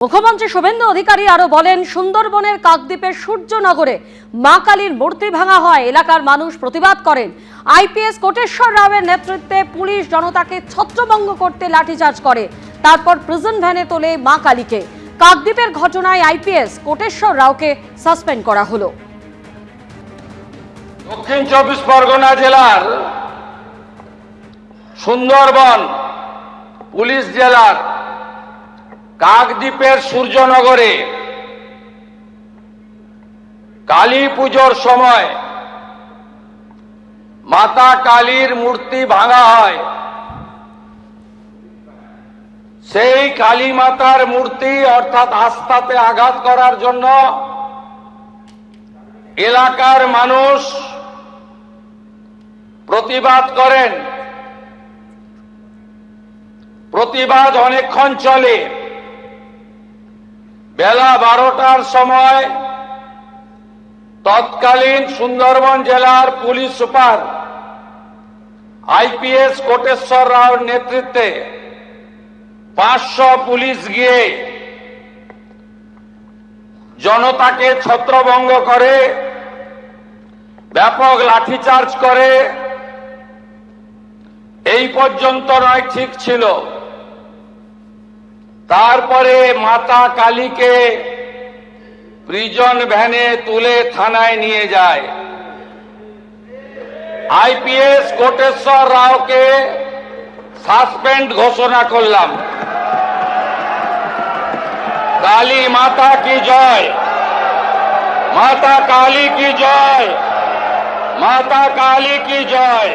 মুখ্যমন্ত্রী শুভেন্দু অধিকারী আরো বলেন, সুন্দরবনের কাকদ্বীপের সূর্যনগরে মা কালীর মূর্তি ভাঙা হয়, এলাকার মানুষ প্রতিবাদ করেন। আইপিএস কোটেশ্বর রাওয়ের নেতৃত্বে পুলিশ জনতাকে ছত্রভঙ্গ করতে লাঠিচার্জ করে, তারপর প্রিজন ভ্যানে তোলে মা কালীকে। কাকদ্বীপের ঘটনায় আইপিএস কোটেশ্বর রাওকে সাসপেন্ড করা হলো। দক্ষিণ 24 পরগনা জেলার সুন্দরবন পুলিশ জেলার কাকদ্বীপের সূর্যনগরে কালী পুজোর সময় মাতা কালীর মূর্তি ভাঙা হয়। সেই কালী মাতার মূর্তি অর্থাৎ আস্থাতে আঘাত করার জন্য এলাকার মানুষ প্রতিবাদ করেন। প্রতিবাদ অনেকক্ষণ চলে। বেলা 12টার সময় তৎকালীন সুন্দরবন জেলার পুলিশ সুপার আইপিএস কোটেশ্বর রাওর নেতৃত্বে 500 পুলিশ গিয়ে জনতাকে ছত্রভঙ্গ করে, ব্যাপক লাঠিচার্জ করে। এই পর্যন্ত নয়, ঠিক ছিল। তারপরে মাতা কালীকে প্রিজন ভ্যানে তুলে থানায় নিয়ে যায়। আইপিএস কোটেশ্বর রাওকে সাসপেন্ড ঘোষণা করলাম। কালী মাতা কি জয়, মাতা কালী কি জয়, মাতা কালী কি জয়।